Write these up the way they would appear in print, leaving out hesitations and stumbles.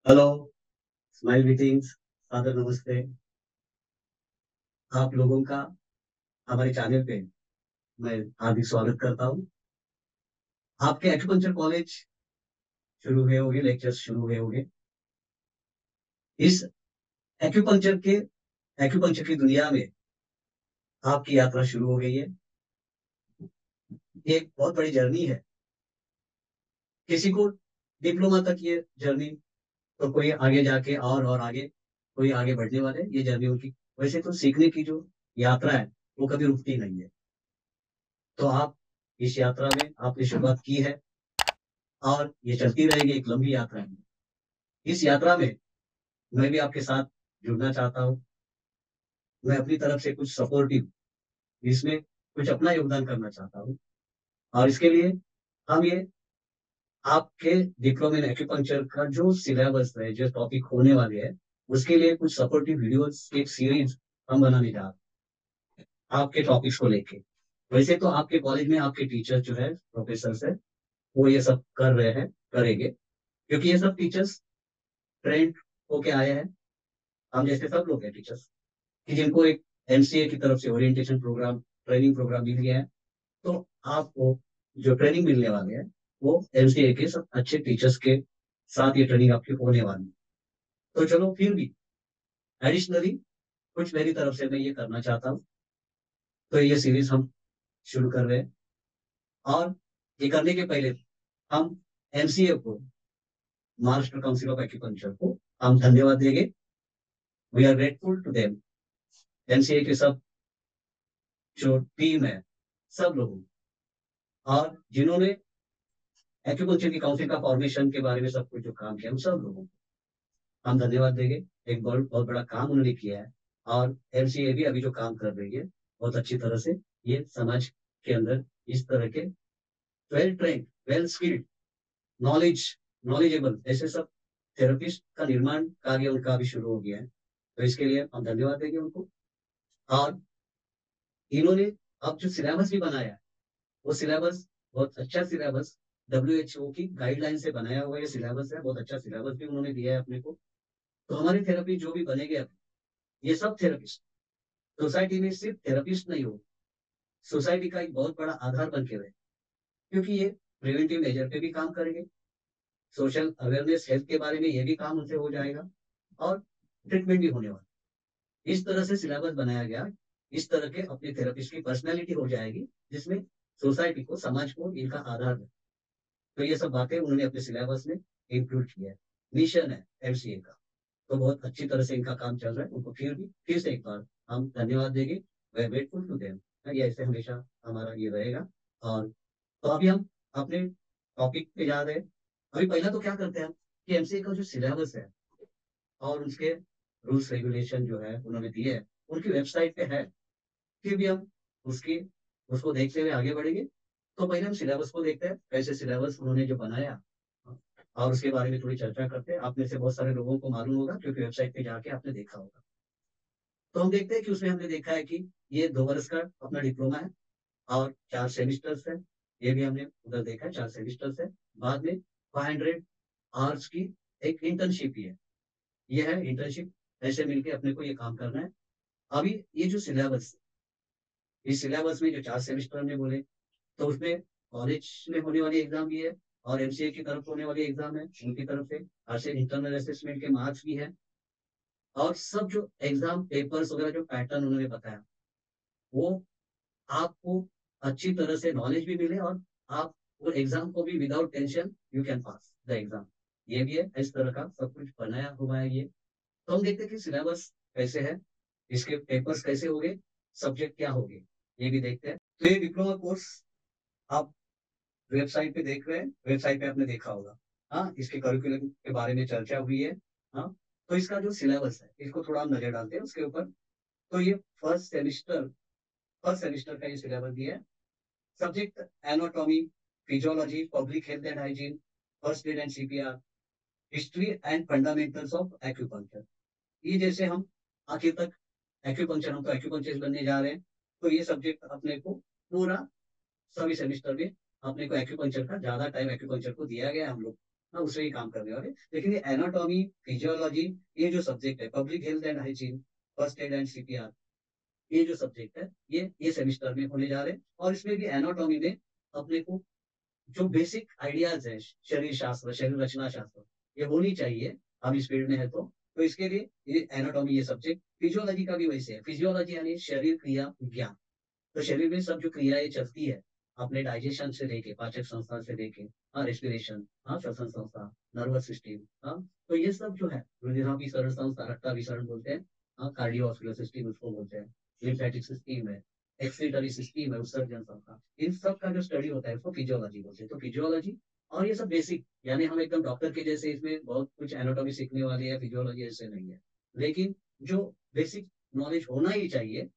Hello, smile greetings, सादर नमस्ते। आप लोगों का हमारे चैनल पे मैं हार्दिक स्वागत करता हूँ। आपके एक्यूपंक्चर कॉलेज शुरू हुए होंगे, लेक्चर्स शुरू हुए होंगे। इस एक्यूपंक्चर के एक्यूपंक्चर की दुनिया में आपकी यात्रा शुरू हो गई है। ये एक बहुत बड़ी जर्नी है। किसी को डिप्लोमा तक ये जर्नी, तो कोई आगे जाके और आगे, कोई आगे बढ़ने वाले, ये जर्नी उनकी। वैसे तो सीखने की जो यात्रा है वो कभी रुकती नहीं है। तो आप इस यात्रा में आपने शुरुआत की है और ये चलती रहेगी, एक लंबी यात्रा है। इस यात्रा में मैं भी आपके साथ जुड़ना चाहता हूँ। मैं अपनी तरफ से कुछ सपोर्टिव, इसमें कुछ अपना योगदान करना चाहता हूँ। और इसके लिए हम ये आपके डिप्लोमा इन एक्यूपंक्चर का जो सिलेबस है, जो टॉपिक होने वाले हैं, उसके लिए कुछ सपोर्टिव वीडियोस की एक सीरीज हम बनाने जा रहे हैं आपके टॉपिक्स को लेके। वैसे तो आपके कॉलेज में आपके टीचर जो है, प्रोफेसर है, वो ये सब कर रहे हैं, करेंगे, क्योंकि ये सब टीचर्स ट्रेंड होके आए हैं। हम जैसे सब लोग हैं टीचर्स, कि जिनको एक एमसीए की तरफ से ओरिएंटेशन प्रोग्राम, ट्रेनिंग प्रोग्राम मिल गया है। तो आपको जो ट्रेनिंग मिलने वाले हैं वो एमसीए के सब अच्छे टीचर्स के साथ ये ट्रेनिंग आपकी होने वाली है। तो चलो, फिर भी एडिशनली कुछ मेरी तरफ से मैं ये करना चाहता हूँ। तो ये सीरीज हम शुरू कर रहे हैं। और ये करने के पहले हम एमसीए को, महाराष्ट्र काउंसिल ऑफ एक्यूपंक्चर को हम धन्यवाद देंगे। We are grateful to them, MCA के सब जो टीम है, सब लोगों, और जिन्होंने एक्यूपंक्चर की काउंसिल का फॉर्मेशन के बारे में सब कुछ जो काम किया, उन सब लोगों को हम धन्यवाद देंगे। एक बहुत बहुत बड़ा काम उन्होंने किया है। और एमसीए भी अभी जो काम कर रही है बहुत अच्छी तरह से, ये समाज के अंदर इस तरह के well trained, well skilled, knowledge, knowledgeable ऐसे सब थेरेपिस्ट का निर्माण कार्य उनका अभी शुरू हो गया है। तो इसके लिए हम धन्यवाद देंगे उनको। और इन्होंने अब जो सिलेबस भी बनाया है, वो सिलेबस बहुत अच्छा सिलेबस, WHO की गाइडलाइन से बनाया हुआ ये सिलेबस है। बहुत अच्छा सिलेबस भी उन्होंने दिया है अपने को। तो हमारी थेरेपी जो भी बनेगी अब, ये सब थेरेपिस्ट, सोसाइटी में सिर्फ थेरेपिस्ट नहीं हो, सोसाइटी का एक बहुत बड़ा आधार बन के रहे। क्योंकि ये प्रिवेंटिव मेजर पे भी काम करेंगे, सोशल अवेयरनेस हेल्थ के बारे में ये भी काम उनसे हो जाएगा, और ट्रीटमेंट भी होने वाला। इस तरह से सिलेबस बनाया गया। इस तरह के अपने थेरेपिस्ट की पर्सनैलिटी हो जाएगी, जिसमें सोसाइटी को, समाज को इनका आधार है। तो ये सब बातें उन्होंने अपने सिलेबस में इंक्लूड किया है। मिशन है एमसीए का। तो बहुत अच्छी तरह से इनका काम चल रहा है। उनको फिर से एक बार हम धन्यवाद देंगे। वे आर ग्रेटफुल टू देम। ये ऐसे हमेशा हमारा ये रहेगा। और तो अभी हम अपने टॉपिक पे जा रहे हैं। अभी पहला तो क्या करते हैं हम, कि एमसीए का जो सिलेबस है और उसके रूल्स रेगुलेशन जो है उन्होंने दिए हैं, उनकी वेबसाइट पे है। फिर भी हम उसकी उसको देखते हुए आगे बढ़ेंगे। तो पहले हम सिलेबस को देखते हैं, कैसे सिलेबस उन्होंने जो बनाया, और उसके बारे में थोड़ी चर्चा करते हैं। आप में से बहुत सारे लोगों को मालूम होगा, क्योंकि वेबसाइट पे जाके आपने देखा होगा। तो हम देखते हैं कि उसमें हमने देखा है कि ये 2 वर्ष का अपना डिप्लोमा है और 4 सेमिस्टर्स है। ये भी हमने उधर देखा है, 4 सेमिस्टर्स है। बाद में 500 आवर्स की एक इंटर्नशिप ही है। ये है इंटर्नशिप। ऐसे मिलके अपने को ये काम करना है। अभी ये जो सिलेबस, इस सिलेबस में जो 4 सेमिस्टर हमने बोले, तो उसमें कॉलेज में होने वाली एग्जाम भी है, और एमसीए की तरफ होने वाली एग्जाम है उनकी तरफ से, और से इंटरनल असेसमेंट के मार्क्स भी है। और सब जो एग्जाम पेपर्स वगैरह जो पैटर्न उन्होंने बताया, वो आपको अच्छी तरह से नॉलेज भी मिले, और आप वो एग्जाम को भी without tension you can pass the exam. ये भी है, इस तरह का सब कुछ बनाया हुआ है ये। तो हम देखते हैं कि सिलेबस कैसे है, इसके पेपर्स कैसे होंगे, सब्जेक्ट क्या होंगे, ये भी देखते हैं। तो ये डिप्लोमा कोर्स आप वेबसाइट पे देख रहे हैं, वेबसाइट पे आपने देखा होगा। हाँ, इसके करिकुलम के बारे में चर्चा हुई है। हाँ, तो इसका जो सिलेबस है, इसको थोड़ा हम नजर डालते हैं उसके ऊपर। तो ये फर्स्ट सेमिस्टर का ये सिलेबस दिया है। Subject anatomy, physiology, public health and hygiene, first aid and CPR, history and fundamentals of acupuncture. ये जैसे हम आखिर तक एक्यूपंक्चर, हम तो एक्यूपंक्चर बनने जा रहे हैं। तो ये सब्जेक्ट अपने को पूरा सभी सेमिस्टर में अपने को एक्यूपंक्चर का ज्यादा टाइम एक्यूपंक्चर को दिया गया है हम लोग। हाँ उसमें ही काम करने वाले। लेकिन ये एनाटॉमी, फिजियोलॉजी, ये जो सब्जेक्ट है, public health and hygiene, first aid and CPR, ये जो सब्जेक्ट है ये सेमिस्टर में होने जा रहे हैं। और इसमें भी एनाटॉमी में अपने को जो बेसिक आइडियाज है, शरीर शास्त्र, शरीर रचना शास्त्र, ये होनी चाहिए। हम इस फील्ड में है तो इसके लिए ये एनाटॉमी ये सब्जेक्ट। फिजियोलॉजी का भी वैसे है, फिजियोलॉजी यानी शरीर क्रिया विज्ञान। तो शरीर में सब जो क्रियाएं चलती है, अपने डाइजेशन से लेके, पाचक संस्था से लेके, हाँ रेस्पिरेशन, हाँ श्वसन संस्था, नर्वस सिस्टम, हाँ तो ये सब जो है, रुधिराभिसरण संस्था, रक्ताभिसरण बोलते हैं, हाँ कार्डियोवास्कुलर सिस्टम उसको बोलते हैं, लिम्फेटिक सिस्टम है, एक्सक्रीटरी सिस्टम है, उत्सर्जन संस्था, इन सब का जो स्टडी होता है उसको फिजियोलॉजी बोलते हैं। तो फिजियोलॉजी और ये सब बेसिक, यानी हम एकदम डॉक्टर के जैसे इसमें बहुत कुछ एनाटॉमी सीखने वाली है, फिजियोलॉजी ऐसे नहीं है, लेकिन जो बेसिक नॉलेज होना ही चाहिए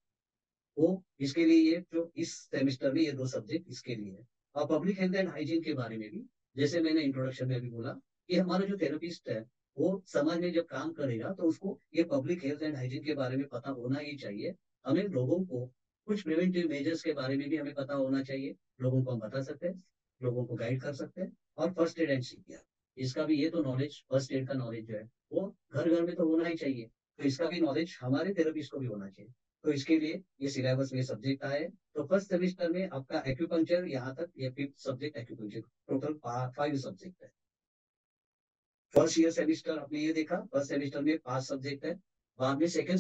वो इसके लिए, ये जो इस सेमेस्टर में ये दो सब्जेक्ट इसके लिए है। और पब्लिक हेल्थ एंड हाइजीन के बारे में भी, जैसे मैंने इंट्रोडक्शन में भी बोला, कि हमारा जो थेरेपिस्ट है वो समाज में जब काम करेगा तो उसको ये पब्लिक हेल्थ एंड हाइजीन के बारे में पता होना ही चाहिए। हमें लोगों को कुछ प्रिवेंटिव मेजर्स के बारे में भी हमें पता होना चाहिए, लोगों को हम बता सकते हैं, लोगों को गाइड कर सकते हैं। और फर्स्ट एड एंड सीपीआर, इसका भी ये तो नॉलेज, फर्स्ट एड का नॉलेज जो है वो घर घर में तो होना ही चाहिए, तो इसका भी नॉलेज हमारे थेरेपिस्ट को भी होना चाहिए। तो इसके लिए ये सिलेबस में सब्जेक्ट आए। तो फर्स्ट सेमेस्टर में आपका एक्यूपंक्चर, यहाँ तक ये fifth subject acupuncture, total 5 subject है। फर्स्ट ईयर सेमेस्टर आपने ये देखा, फर्स्ट सेमेस्टर में 5 सब्जेक्ट है। बाद में सेकंड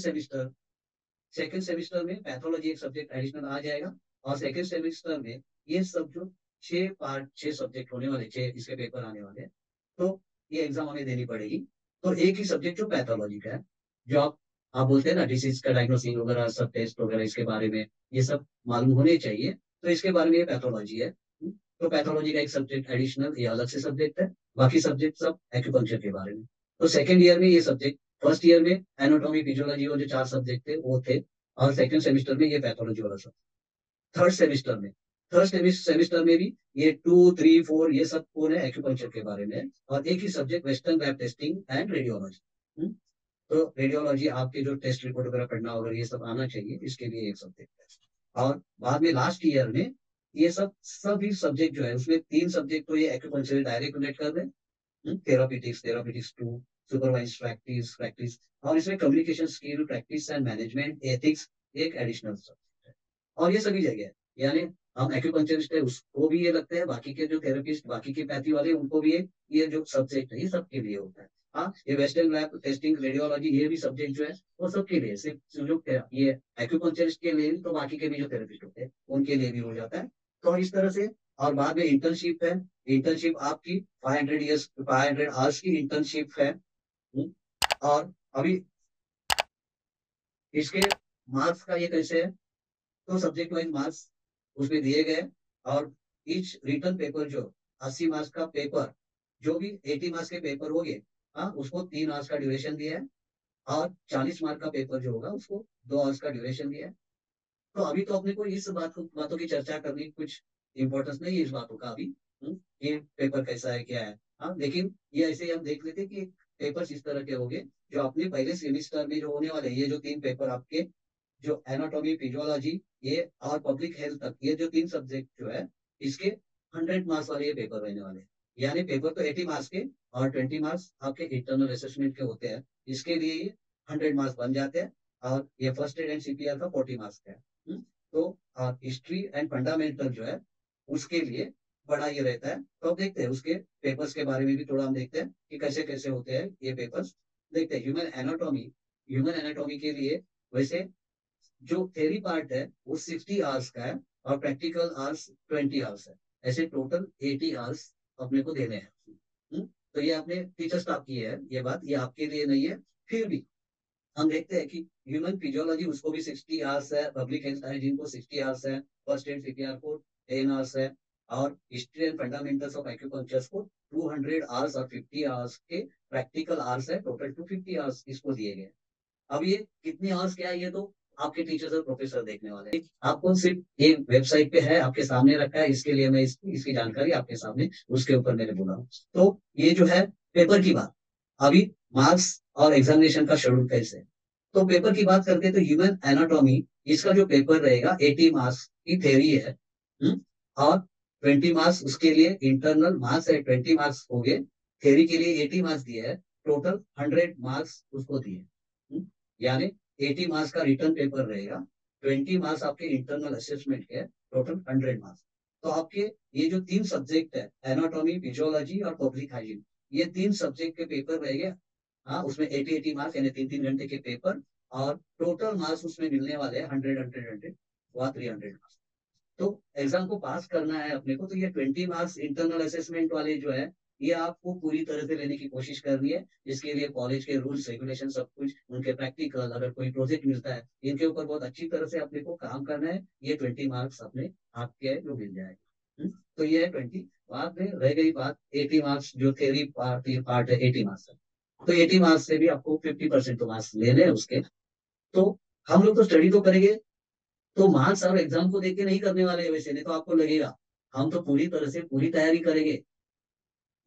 सेमेस्टर में पैथोलॉजी एक सब्जेक्ट एडिशनल आ जाएगा। और सेकंड सेमेस्टर में ये सब जो 6 सब्जेक्ट होने वाले, 6 इसके पेपर आने वाले हैं, तो ये एग्जाम हमें देनी पड़ेगी। तो एक ही सब्जेक्ट जो पैथोलॉजी का है, जो आप बोलते हैं ना डिसीज का डायग्नोसिस वगैरह, सब टेस्ट वगैरह, इसके बारे में ये सब मालूम होने चाहिए, तो इसके बारे में ये पैथोलॉजी है। तो पैथोलॉजी का एक सब्जेक्ट एडिशनल, ये अलग से सब्जेक्ट है। बाकी सब्जेक्ट सब एक्यूपंक्चर के बारे में। तो सेकेंड ईयर में ये सब्जेक्ट, फर्स्ट ईयर में एनाटॉमी, फिजियोलॉजी और जो 4 सब्जेक्ट थे वो थे, और सेकंड सेमेस्टर में ये पैथोलॉजी वाला सब। थर्ड सेमेस्टर में थर्ड सेमेस्टर में भी ये 2, 3, 4 ये सब कौन है, एक्यूपंक्चर के बारे में। और एक ही subject western lab testing and radiology. तो रेडियोलॉजी आपके जो टेस्ट रिपोर्ट वगैरह पढ़ना होगा, ये सब आना चाहिए, इसके लिए एक सब्जेक्ट है। और बाद में लास्ट ईयर में ये सब सभी सब्जेक्ट जो है उसमें 3 सब्जेक्ट तो ये एक्यूपंक्चर डायरेक्ट कनेक्ट कर रहे हैं, थेरापीटिक्स 2, सुपरवाइज प्रैक्टिस प्रैक्टिस, और इसमें communication skill practice and management ethics एक एडिशनल सब्जेक्ट है। और ये सभी जगह है, यानी हम एक्यूपंक्चरिस्ट है उसको भी ये लगता है, बाकी के जो थेरेपिस्ट, बाकी के पैथी वाले उनको भी ये जो सब्जेक्ट है ये सबके लिए होता है। हाँ ये वेस्टर्न लैब टेस्टिंग रेडियोलॉजी ये भी सब्जेक्ट जो है वो सबके लिए, सिर्फ जो ये एक्यूपंक्चरिस्ट के लिए नहीं, तो बाकी के भी जो थेरेपिस्ट होते हैं उनके लिए भी हो जाता है। तो इस तरह से। और बाद में इंटर्नशिप है, इंटर्नशिप आपकी 500 आवर्स की इंटर्नशिप है। और अभी इसके मार्क्स का ये कैसे है, तो सब्जेक्ट वाइज मार्क्स उसमें दिए गए। और ईच रिटर्न पेपर जो 80 मार्क्स का पेपर, जो भी 80 मार्क्स के पेपर हो गए, हाँ उसको 3 आवर्स का ड्यूरेशन दिया है। और 40 मार्क का पेपर जो होगा उसको 2 आवर्स का ड्यूरेशन दिया है। तो अभी तो अपने को इस बातों की चर्चा करने की कुछ इंपॉर्टेंस नहीं है इस बातों का अभी। ये पेपर कैसा है क्या है, हाँ लेकिन ये ऐसे ही हम देख लेते कि पेपर्स इस तरह के होंगे, जो अपने पहले सेमिस्टर में जो होने वाले ये जो 3 पेपर आपके, जो एनाटॉमी, फिजियोलॉजी ये और पब्लिक हेल्थ तक, ये जो 3 सब्जेक्ट जो है इसके 100 मार्क्स वाले ये पेपर रहने वाले हैं। यानी पेपर तो 80 मार्क्स के, और 20 मार्क्स आपके इंटरनल असेसमेंट के होते हैं, इसके लिए ये 100 मार्क्स बन जाते हैं। और ये फर्स्ट एड एंड सीपीआर का 40 मार्क्स का है। तो हिस्ट्री एंड फंडामेंटल जो है उसके लिए बड़ा ये रहता है। तो अब देखते हैं उसके पेपर्स के बारे में भी थोड़ा हम देखते हैं कि कैसे कैसे होते हैं ये पेपर्स। देखते हैं ह्यूमन एनाटॉमी के लिए वैसे जो थेरी पार्ट है वो 60 आवर्स का है, और प्रैक्टिकल आवर्स 20 आवर्स है। ऐसे टोटल 80 आवर्स अपने को देने हैं। तो ये आपने टीचर स्टाफ की है ये बात, ये आपके लिए नहीं है। फिर भी हम देखते हैं कि ह्यूमन फिजियोलॉजी उसको भी 60 आवर्स है, पब्लिक हेल्थ हाइजीन को 60 आवर्स है, फर्स्ट एड सीपीआर को 10 आवर्स है, और हिस्ट्री एंड फंडामेंटल्स ऑफ एक्यूपंक्चर्स को 200 आवर्स और 50 आवर्स के प्रैक्टिकल आवर्स है, टोटल 250 आवर्स इसको दिए गए। अब ये कितनी आवर्स क्या है ये तो आपके टीचर्स और प्रोफेसर देखने वाले हैं। आपको सिर्फ ये वेबसाइट पे है आपके सामने रखा है, इसके लिए मैं इसकी जानकारी आपके सामने उसके ऊपर मैंने बोला हूँ। तो ये जो है पेपर की बात। अभी मार्क्स और एग्जामिनेशन का शेड्यूल कैसे है? तो पेपर की बात करते हैं तो ह्यूमन एनाटॉमी इसका जो पेपर रहेगा 80 मार्क्स की थेरी है। और 20 मार्क्स उसके लिए इंटरनल मार्क्स है, 20 मार्क्स हो गए थ्योरी के लिए 80 मार्क्स दिए है, टोटल 100 मार्क्स उसको दिए। यानी 80 मार्क्स का रिटर्न पेपर रहेगा, 20 मार्क्स आपके इंटरनल असेसमेंट के, टोटल 100 मार्क्स। तो आपके ये जो 3 सब्जेक्ट है, एनाटॉमी, फिजियोलॉजी और पब्लिक हाइजीन, ये 3 सब्जेक्ट के पेपर रहेंगे। हाँ, उसमें 80 मार्क्स यानी 3 3 घंटे के पेपर, और टोटल मार्क्स उसमें मिलने वाले हैं 100 हुआ 300 मार्क्स। तो एग्जाम को पास करना है अपने को, तो ये 20 मार्क्स इंटरनल असेसमेंट वाले जो है, ये आपको पूरी तरह से लेने की कोशिश करनी है। इसके लिए कॉलेज के रूल्स रेगुलेशन सब कुछ, उनके प्रैक्टिकल, अगर कोई प्रोजेक्ट मिलता है, इनके ऊपर बहुत अच्छी तरह से अपने को काम करना है। ये 20 मार्क्स अपने आपके जो मिल जाएगा। तो ये है 20। बाद में रह गई बात 80 मार्क्स, जो थेरी पार्ट है 80 मार्क्स का। तो 80 मार्क्स से भी आपको 50% तो मार्क्स लेने हैं उसके। तो हम लोग तो स्टडी तो करेंगे, तो मार्क्स और एग्जाम को देख के नहीं करने वाले हैं वैसे, नहीं तो आपको लगेगा हम तो पूरी तरह से पूरी तैयारी करेंगे,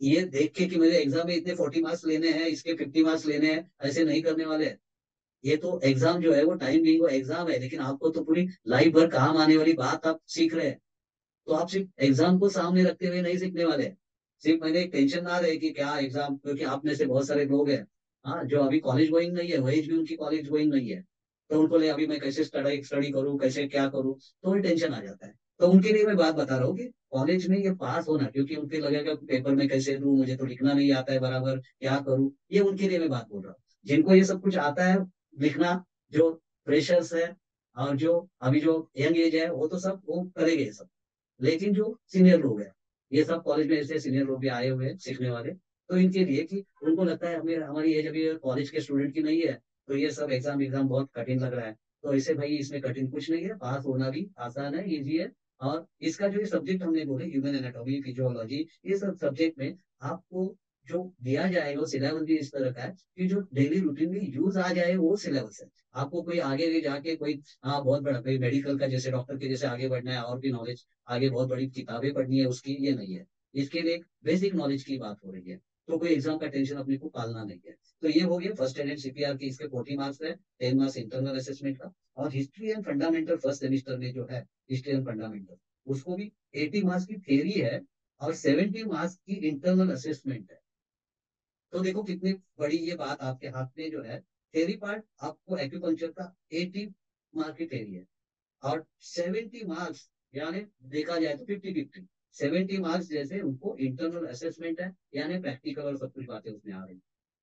ये देख के कि मेरे एग्जाम में इतने 40 मार्क्स लेने हैं, इसके 50 मार्क्स लेने हैं, ऐसे नहीं करने वाले हैं। ये तो एग्जाम जो है वो टाइम बिंग वो एग्जाम है, लेकिन आपको तो पूरी लाइफ भर काम आने वाली बात आप सीख रहे हैं। तो आप सिर्फ एग्जाम को सामने रखते हुए नहीं सीखने वाले। सिर्फ मैंने एक टेंशन ना रहे कि क्या एग्जाम, क्योंकि आप में से बहुत सारे लोग हैं, हाँ, जो अभी कॉलेज गोइंग नहीं है, वही भी उनकी कॉलेज गोइंग नहीं है। तो उनको ले अभी मैं कैसे स्टडी स्टडी करूँ, कैसे क्या करूँ, तो ये टेंशन आ जाता है। तो उनके लिए मैं बात बता रहा हूँ कि कॉलेज में ये पास होना, क्योंकि उनके लगेगा कि पेपर में कैसे दूं, मुझे तो लिखना नहीं आता है बराबर, क्या करूँ, ये उनके लिए मैं बात बोल रहा हूँ। जिनको ये सब कुछ आता है लिखना, जो फ्रेशर्स है और जो अभी जो यंग एज है, वो तो सब वो करेंगे ये सब। लेकिन जो सीनियर लोग हैं, ये सब कॉलेज में ऐसे सीनियर लोग भी आए हुए हैं सीखने वाले, तो इनके लिए कि उनको लगता है हमें हमारी एज अभी कॉलेज के स्टूडेंट की नहीं है, तो ये सब एग्जाम एग्जाम बहुत कठिन लग रहा है। तो ऐसे भाई इसमें कठिन कुछ नहीं है, पास होना भी आसान है, इजी है। और इसका जो ये सब्जेक्ट हमने बोले, ह्यूमन एनाटॉमी, फिजियोलॉजी, ये सब सब्जेक्ट में आपको जो दिया जाएगा वो सिलेबस भी इस तरह का है कि जो डेली रूटीन में यूज आ जाए वो सिलेबस है। आपको कोई आगे भी जाके कोई, हाँ, बहुत बड़ा कोई मेडिकल का जैसे डॉक्टर के जैसे आगे बढ़ना है और भी नॉलेज, आगे बहुत बड़ी किताबें पढ़नी है उसकी, ये नहीं है। इसके लिए एक बेसिक नॉलेज की बात हो रही है। तो कोई एग्जाम का टेंशन अपने को पालना नहीं है। तो ये हो गया फर्स्ट अटेम्प्ट सीपीआर की, इसके 40 मार्क्स है, 10 मार्क्स इंटरनल असेसमेंट का। और history and fundamental first semester में जो है, हिस्ट्री एंड फंडामेंटल, उसको भी 80 मार्क्स की थ्योरी है और 70 मार्क्स की इंटरनल असेसमेंट है। तो देखो कितनी बड़ी ये बात आपके हाथ में जो है। थ्योरी पार्ट आपको एक्यूपंक्चर का 80 मार्क की थ्योरी है, और 70 मार्क्स, यानी देखा जाए तो 50-50, 70 मार्क्स जैसे उनको इंटरनल असेसमेंट है, यानी प्रैक्टिकल और सब कुछ बातें उसमें आ रही।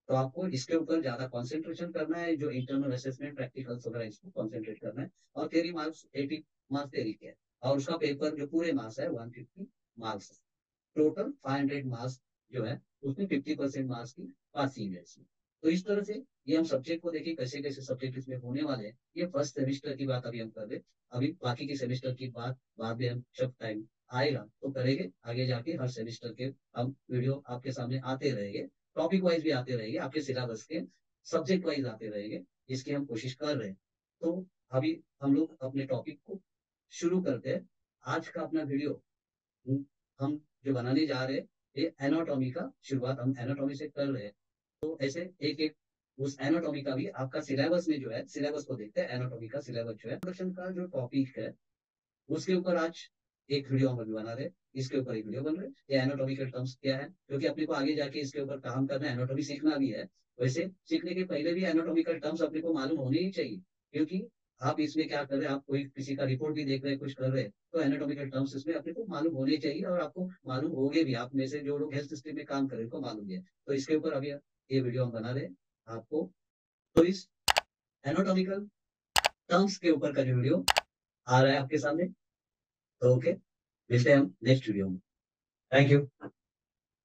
तो आपको इसके ऊपर ज्यादा कंसंट्रेशन करना है, जो इंटरनल असेसमेंट प्रैक्टिकल्स वगैरह, इसको कंसंट्रेट करना है। और थ्योरी मार्क्स 80 मार्क्स थ्योरी के है, और उसका पेपर जो पूरे मार्क्स है 150 मार्क्स, टोटल 500 मार्क्स जो है, उसमें 50% मार्क्स की पासिंग है इसमें। तो इस तरह से ये हम सब्जेक्ट को देखिए कैसे कैसे सब्जेक्ट इसमें होने वाले हैं। ये फर्स्ट सेमिस्टर की बात अभी हम कर रहे हैं। अभी बाकी के सेमिस्टर की बात बाद में हम जब टाइम आएगा तो करेंगे, आगे जाके हर सेमिस्टर के हम वीडियो आपके सामने आते रहेंगे, टॉपिक वाइज भी आते रहेंगे, आपके सिलेबस के सब्जेक्ट वाइज आते रहेंगे। इसकी हम कोशिश कर रहे हैं। तो अभी हम लोग अपने टॉपिक को शुरू करते हैं। आज का अपना वीडियो हम जो बनाने जा रहे हैं, ये एनाटॉमी का शुरुआत हम एनाटॉमी से कर रहे हैं। तो ऐसे एक एक उस एनाटॉमी का भी आपका सिलेबस में जो है, सिलेबस को देखते हैं। एनाटॉमी का सिलेबस जो है, प्रोडक्शन का जो टॉपिक है, उसके ऊपर आज एक वीडियो हम अभी बना रहे हैं। इसके ऊपर एक वीडियो बन रहे हैं, ये एनाटॉमी के टर्म्स क्या है, क्योंकि अपने को आगे जाके इसके ऊपर काम करना है, एनाटॉमी सीखना भी है। वैसे सीखने के पहले भी एनाटॉमिकल टर्म्स अपने को मालूम होने ही चाहिए, क्योंकि आप इसमें क्या कर रहे हैं, आप कोई किसी का रिपोर्ट भी देख रहे हैं, कुछ कर रहे हैं, तो एनाटॉमिकल टर्म्स इसमें अपने को मालूम होने चाहिए, और आपको मालूम होंगे भी। आप में से जो लोग हेल्थ सिस्टम में काम कर रहे हैं उनको मालूम है। तो इसके ऊपर अभी ये वीडियो हम बना रहे हैं आपको। तो इस एनाटॉमिकल टर्म्स के ऊपर का जो वीडियो आ रहा है आपके सामने, तो ओके, मिलते हैं हम नेक्स्ट वीडियो में। Thank you.